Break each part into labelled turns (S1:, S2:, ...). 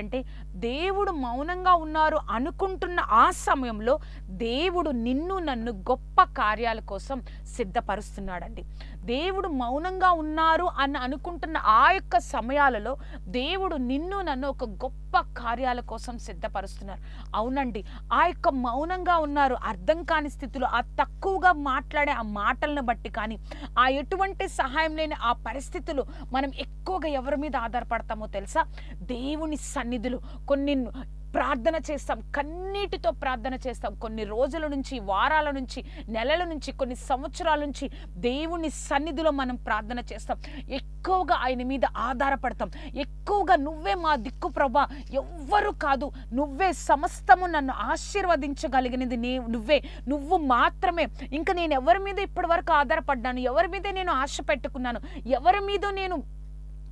S1: అంటే దేవుడు మౌనంగా ఉన్నారు అనుకుంటున్న ఆ సమయంలో దేవుడు నిన్ను నన్ను గొప్ప కార్యాల కోసం సిద్ధపరుస్తున్నాడండి. దేవుడు మౌనంగా ఉన్నారు అని అనుకుంటున్న ఆ యొక్క సమయాలలో దేవుడు నిన్ను నన్ను ఒక గొప్ప కార్యాల కోసం సిద్ధపరుస్తున్నారు. అవునండి, ఆ యొక్క మౌనంగా ఉన్నారు అర్థం కాని స్థితిలో, ఆ తక్కువగా మాట్లాడే ఆ మాటలను బట్టి కానీ, ఆ ఎటువంటి సహాయం లేని ఆ పరిస్థితులు మనం ఎక్కువగా ఎవరి మీద ఆధారపడతామో తెలుసా? దేవుని సన్నిధిలో కొన్ని ప్రార్థన చేస్తాం, కన్నీటితో ప్రార్థన చేస్తాం. కొన్ని రోజుల నుంచి, వారాల నుంచి, నెలల నుంచి, కొన్ని సంవత్సరాల నుంచి దేవుని సన్నిధిలో మనం ప్రార్థన చేస్తాం. ఎక్కువగా ఆయన మీద ఆధారపడతాం. ఎక్కువగా నువ్వే మా దిక్కు ప్రభా, ఎవ్వరు కాదు, నువ్వే సమస్తము, నన్ను ఆశీర్వదించగలిగినది నువ్వు మాత్రమే. ఇంకా నేను ఎవరి మీద ఇప్పటి వరకు ఆధారపడ్డాను, ఎవరి మీద నేను ఆశ పెట్టుకున్నాను, ఎవరి మీద నేను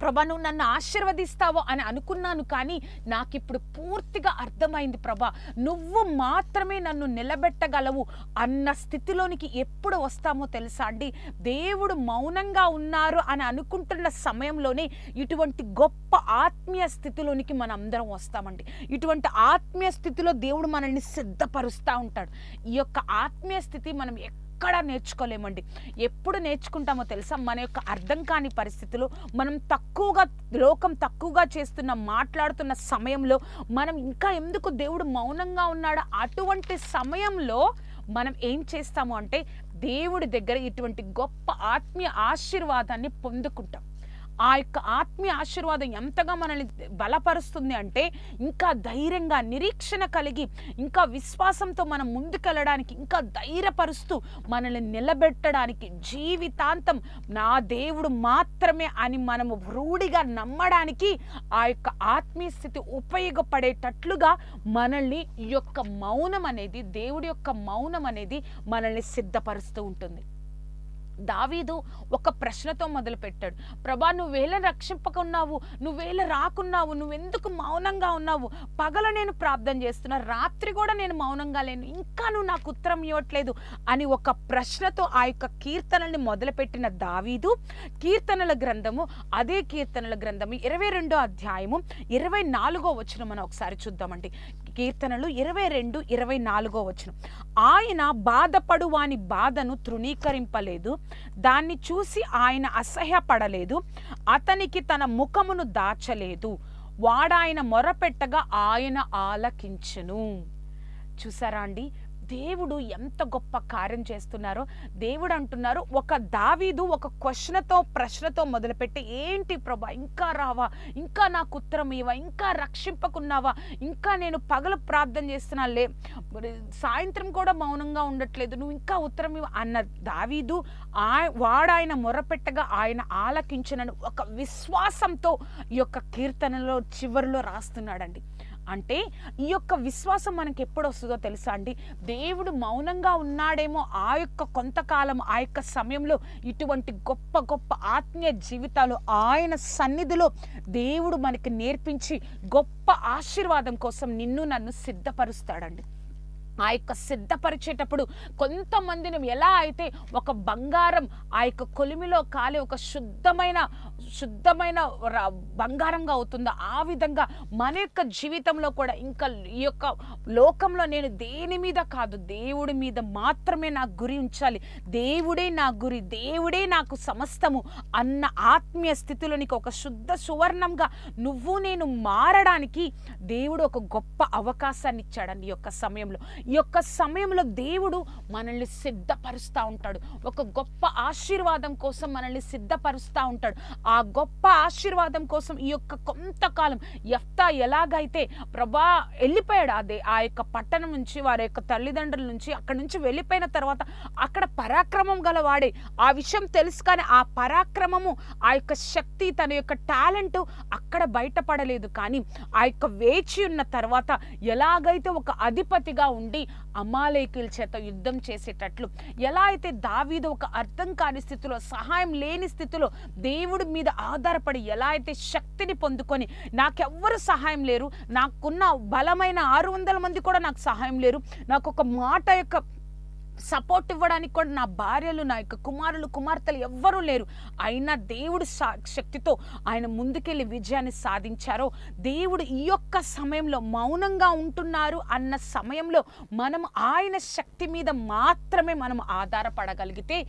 S1: ప్రభా నువ్వు నన్ను ఆశీర్వదిస్తావో అని అనుకున్నాను. కానీ నాకు ఇప్పుడు పూర్తిగా అర్థమైంది ప్రభా, నువ్వు మాత్రమే నన్ను నిలబెట్టగలవు అన్న స్థితిలోనికి ఎప్పుడు వస్తామో తెలుసా అండి? దేవుడు మౌనంగా ఉన్నారు అని అనుకుంటున్న సమయంలోనే ఇటువంటి గొప్ప ఆత్మీయ స్థితిలోనికి మనం అందరం వస్తామండి. ఇటువంటి ఆత్మీయ స్థితిలో దేవుడు మనల్ని సిద్ధపరుస్తూ ఉంటాడు. ఈ యొక్క ఆత్మీయ స్థితి మనం ఎక్కడ నేర్చుకోలేమండి. ఎప్పుడు నేర్చుకుంటామో తెలుసా? మన యొక్క అర్థం కాని పరిస్థితులు, మనం లోకం తక్కువగా మాట్లాడుతున్న సమయంలో మనం ఇంకా ఎందుకు దేవుడు మౌనంగా ఉన్నాడా, అటువంటి సమయంలో మనం ఏం చేస్తాము అంటే దేవుడి దగ్గర ఇటువంటి గొప్ప ఆత్మీయ ఆశీర్వాదాన్ని పొందుకుంటాం. ఆ యొక్క ఆత్మీయ ఆశీర్వాదం ఎంతగా మనల్ని బలపరుస్తుంది అంటే, ఇంకా ధైర్యంగా, నిరీక్షణ కలిగి, ఇంకా విశ్వాసంతో మనం ముందుకెళ్ళడానికి, ఇంకా ధైర్యపరుస్తూ మనల్ని నిలబెట్టడానికి, జీవితాంతం నా దేవుడు మాత్రమే అని మనము రూఢిగా నమ్మడానికి ఆ యొక్క ఆత్మీయ స్థితి ఉపయోగపడేటట్లుగా మనల్ని ఈ యొక్క మౌనం అనేది, దేవుడి యొక్క మౌనం అనేది మనల్ని సిద్ధపరుస్తూ ఉంటుంది. దావీదు ఒక ప్రశ్నతో మొదలు పెట్టాడు. ప్రభా, నువ్వేళ రక్షింపకున్నావు, నువ్వేళ రాకున్నావు, నువ్వెందుకు మౌనంగా ఉన్నావు? పగల నేను ప్రార్థన చేస్తున్నా, రాత్రి కూడా నేను మౌనంగా లేను, ఇంకా నువ్వు నాకు ఉత్తరం ఇవ్వట్లేదు అని ఒక ప్రశ్నతో ఆ యొక్క కీర్తనల్ని మొదలుపెట్టిన దావీదు, కీర్తనల గ్రంథము, అదే కీర్తనల గ్రంథము 22వ అధ్యాయము 24వ వచనం మనం ఒకసారి చూద్దామండి. కీర్తనలు 22:24 వచనం. ఆయన బాధపడు వాని బాధను తృణీకరింపలేదు, దాన్ని చూసి ఆయన అసహ్యపడలేదు, అతనికి తన ముఖమును దాచలేదు, వాడాయన మొరపెట్టగా ఆయన ఆలకించెను. చూసారా అండి, దేవుడు ఎంత గొప్ప కార్యం చేస్తున్నారో. దేవుడు అంటున్నారు, ఒక దావీదు ఒక ప్రశ్నతో మొదలుపెట్టి, ఏంటి ప్రభా, ఇంకా రావా, ఇంకా నాకు ఉత్తరం ఇవ్వా, ఇంకా రక్షింపకున్నావా, ఇంకా నేను పగలు ప్రార్థన చేస్తున్నా, సాయంత్రం కూడా మౌనంగా ఉండట్లేదు, నువ్వు ఇంకా ఉత్తరం ఇవ్వ అన్న దావీదు వాడాయన మొరపెట్టగా ఆయన ఆలకించనని ఒక విశ్వాసంతో ఈ యొక్క కీర్తనలో చివరిలో రాస్తున్నాడండి. అంటే ఈ యొక్క విశ్వాసం మనకి ఎప్పుడు వస్తుందో తెలుసా అండి? దేవుడు మౌనంగా ఉన్నాడేమో ఆ యొక్క కొంతకాలం, ఆ యొక్క సమయంలో ఇటువంటి గొప్ప గొప్ప ఆత్మీయ జీవితాలు ఆయన సన్నిధిలో దేవుడు మనకి నేర్పించి గొప్ప ఆశీర్వాదం కోసం నిన్ను నన్ను సిద్ధపరుస్తాడండి. ఆ యొక్క సిద్ధపరిచేటప్పుడు కొంతమందిని ఎలా అయితే ఒక బంగారం ఆ యొక్క కొలిమిలో కాలి ఒక శుద్ధమైన బంగారంగా అవుతుందో, ఆ విధంగా మన యొక్క జీవితంలో కూడా ఇంకా ఈ యొక్క లోకంలో నేను దేని మీద కాదు, దేవుడి మీద మాత్రమే నా గురి ఉంచాలి, దేవుడే నా గురి, దేవుడే నాకు సమస్తము అన్న ఆత్మీయ స్థితిలో నీకు ఒక శుద్ధ సువర్ణంగా నువ్వు నేను మారడానికి దేవుడు ఒక గొప్ప అవకాశాన్ని ఇచ్చాడండి. ఈ యొక్క సమయంలో దేవుడు మనల్ని సిద్ధపరుస్తూ ఉంటాడు. ఒక గొప్ప ఆశీర్వాదం కోసం మనల్ని సిద్ధపరుస్తూ ఉంటాడు. ఆ గొప్ప ఆశీర్వాదం కోసం ఈ యొక్క కొంతకాలం యెఫ్తా ఎలాగైతే ప్రభా వెళ్ళిపోయాడు, ఆ యొక్క పట్టణం నుంచి, వారి యొక్క తల్లిదండ్రుల నుంచి, అక్కడి నుంచి వెళ్ళిపోయిన తర్వాత అక్కడ పరాక్రమం గలవాడే, ఆ విషయం తెలుసు కానీ ఆ పరాక్రమము, ఆ యొక్క శక్తి, తన యొక్క టాలెంట్ అక్కడ బయటపడలేదు. కానీ ఆ యొక్క వేచి ఉన్న తర్వాత ఎలాగైతే ఒక అధిపతిగా ఉండి అమాలేకీయుల చేత యుద్ధం చేసేటట్లు, ఎలా అయితే దావీదు ఒక అర్థం కాని స్థితిలో, సహాయం లేని స్థితిలో దేవుడి మీద ఆధారపడి ఎలా అయితే శక్తిని పొందుకొని, నాకెవ్వరు సహాయం లేరు, నాకున్న బలమైన 600 మంది కూడా నాకు సహాయం లేరు, నాకు ఒక మాట యొక్క సపోర్ట్ ఇవ్వడానికి కూడా నా భార్యలు, నా యొక్క కుమారులు, కుమార్తెలు ఎవ్వరూ లేరు. అయినా దేవుడు శక్తితో ఆయన ముందుకెళ్ళి విజయాన్ని సాధించారో, దేవుడు ఈ యొక్క సమయంలో మౌనంగా ఉంటున్నారు అన్న సమయంలో మనం ఆయన శక్తి మీద మాత్రమే మనం ఆధారపడగలిగితే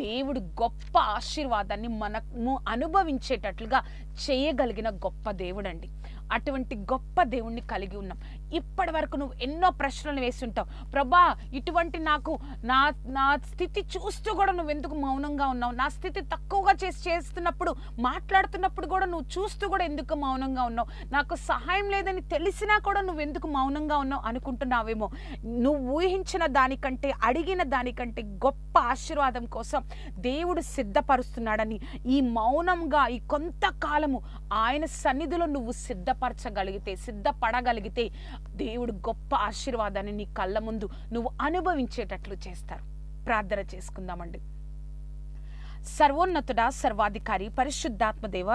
S1: దేవుడు గొప్ప ఆశీర్వాదాన్ని మనము అనుభవించేటట్లుగా చేయగలిగిన గొప్ప దేవుడండి. అటువంటి గొప్ప దేవుణ్ణి కలిగి ఉన్నాం. ఇప్పటి వరకు నువ్వు ఎన్నో ప్రశ్నలు వేసి ఉంటావు. ప్రభా, ఇటువంటి నాకు నా స్థితి చూస్తూ కూడా నువ్వు ఎందుకు మౌనంగా ఉన్నావు? నా స్థితి తక్కువగా చేస్తున్నప్పుడు, మాట్లాడుతున్నప్పుడు కూడా నువ్వు చూస్తూ కూడా ఎందుకు మౌనంగా ఉన్నావు? నాకు సహాయం లేదని తెలిసినా కూడా నువ్వు ఎందుకు మౌనంగా ఉన్నావు అనుకుంటున్నావేమో. నువ్వు ఊహించిన దానికంటే, అడిగిన దానికంటే గొప్ప ఆశీర్వాదం కోసం దేవుడు సిద్ధపరుస్తున్నాడని, ఈ మౌనంగా ఈ కొంతకాలము ఆయన సన్నిధిలో నువ్వు సిద్ధపడగలిగితే దేవుడు గొప్ప ఆశీర్వాదాన్ని నీ కళ్ళ ముందు నువ్వు అనుభవించేటట్లు చేస్తారు. ప్రార్థన చేసుకుందామండి. సర్వోన్నతుడా, సర్వాధికారి, పరిశుద్ధాత్మ దేవ,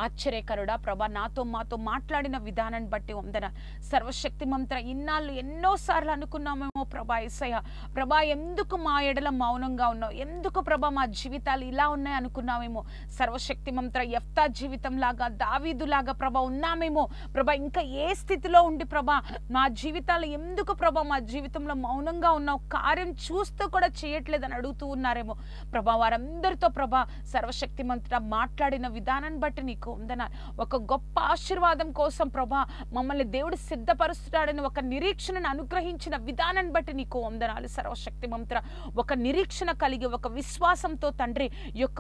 S1: ఆశ్చర్యకరుడా ప్రభా, నాతో మాతో మాట్లాడిన విధానాన్ని బట్టి వందన. సర్వశక్తి మంత్ర, ఇన్నాళ్ళు ఎన్నోసార్లు అనుకున్నామేమో ప్రభా యేసయ్య, ప్రభా ఎందుకు మా ఎడల మౌనంగా ఉన్నావు, ఎందుకు ప్రభా మా జీవితాలు ఇలా ఉన్నాయి అనుకున్నామేమో. సర్వశక్తి మంత్ర, యెఫ్తా జీవితం లాగా, దావీదు లాగా ప్రభా ఉన్నామేమో ప్రభా. ఇంకా ఏ స్థితిలో ఉండి ప్రభా మా జీవితాలు ఎందుకు ప్రభా మా జీవితంలో మౌనంగా ఉన్నావు, కార్యం చూస్తూ కూడా చేయట్లేదని అడుగుతూ ఉన్నారేమో ప్రభా. వారందరితో ప్రభా సర్వశక్తి మంత్ర మాట్లాడిన విధానాన్ని బట్టి నీకు వందన. ఒక గొప్ప ఆశీర్వాదం కోసం ప్రభా మమ్మల్ని దేవుడు సిద్ధపరుస్తున్నాడని ఒక నిరీక్షణను అనుగ్రహించిన విధానాన్ని బట్టి నీకు వందనాలు. సర్వశక్తి మంత్ర, ఒక నిరీక్షణ కలిగి, ఒక విశ్వాసంతో తండ్రి, ఈ యొక్క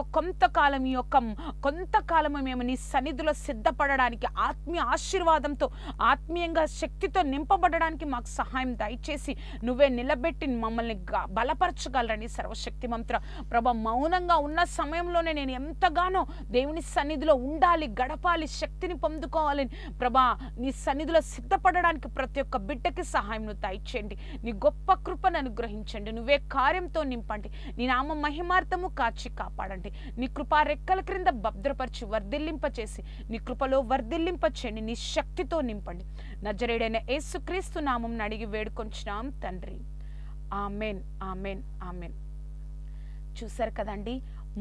S1: కొంతకాలము మేము నీ సన్నిధిలో సిద్ధపడడానికి, ఆత్మీయ ఆశీర్వాదంతో, ఆత్మీయంగా శక్తితో నింపబడడానికి మాకు సహాయం దయచేసి నువ్వే నిలబెట్టి మమ్మల్ని బలపరచగలరని సర్వశక్తి మంత్ర ప్రభా. మౌనంగా ఉన్న సమయంలోనే నేను ఎంతగానో దేవుని సన్నిధిలో ఉండాలి, గడపాలి, శక్తిని పొందుకోవాలని ప్రభా నీ సన్నిధిలో సిద్ధపడడానికి ప్రతి ఒక్క బిడ్డకి సహాయం దయచేయండి. నీ గొప్ప కృపను అనుగ్రహించండి. నువ్వే కార్యంతో నింపండి. నీ నామ మహిమార్థము కాచి కాపాడండి. నీ కృపా రెక్కల క్రింద భద్రపరిచి వర్ధిల్లింపచేసి నీ కృపలో వర్ధిల్లింపచేయండి. నీ శక్తితో నింపండి. నజరేయుడైన యేసుక్రీస్తు నామం అడిగి వేడుకొంచున్నాం తండ్రి. Amen, amen, amen. చూసారు కదండి,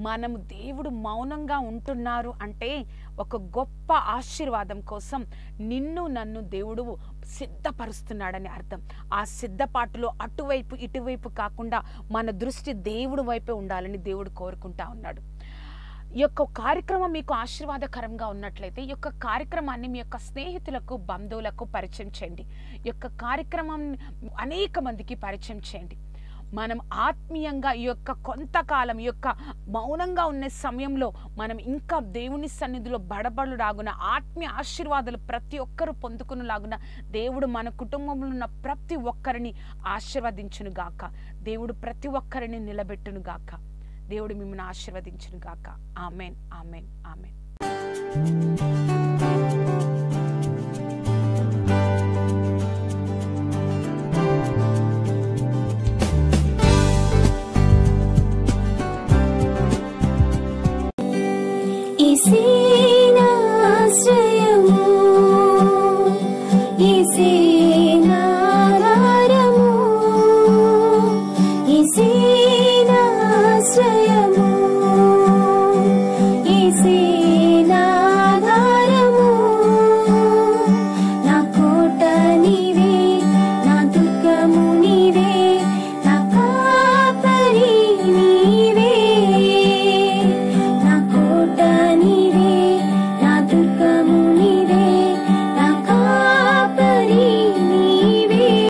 S1: మనము దేవుడు మౌనంగా ఉంటున్నారు అంటే ఒక గొప్ప ఆశీర్వాదం కోసం నిన్ను నన్ను దేవుడు సిద్ధపరుస్తున్నాడని అర్థం. ఆ సిద్ధపాటులో అటువైపు ఇటువైపు కాకుండా మన దృష్టి దేవుడి వైపే ఉండాలని దేవుడు కోరుకుంటా ఉన్నాడు. ఈ యొక్క కార్యక్రమం మీకు ఆశీర్వాదకరంగా ఉన్నట్లయితే ఈ యొక్క కార్యక్రమాన్ని మీ యొక్క స్నేహితులకు, బంధువులకు పరిచయం చేయండి. ఈ యొక్క కార్యక్రమం అనేక మందికి పరిచయం చేయండి. మనం ఆత్మీయంగా ఈ యొక్క కొంతకాలం, ఈ యొక్క మౌనంగా ఉన్న సమయంలో మనం ఇంకా దేవుని సన్నిధిలో బడబడులాగున ఆత్మీయ ఆశీర్వాదాలు ప్రతి ఒక్కరూ పొందుకునేలాగున దేవుడు మన కుటుంబంలో ఉన్న ప్రతి ఒక్కరిని ఆశీర్వదించును గాక. దేవుడు ప్రతి ఒక్కరిని నిలబెట్టును గాక. దేవుడు మిమ్మల్ని ఆశీర్వదించును గాక. Amen, amen, amen.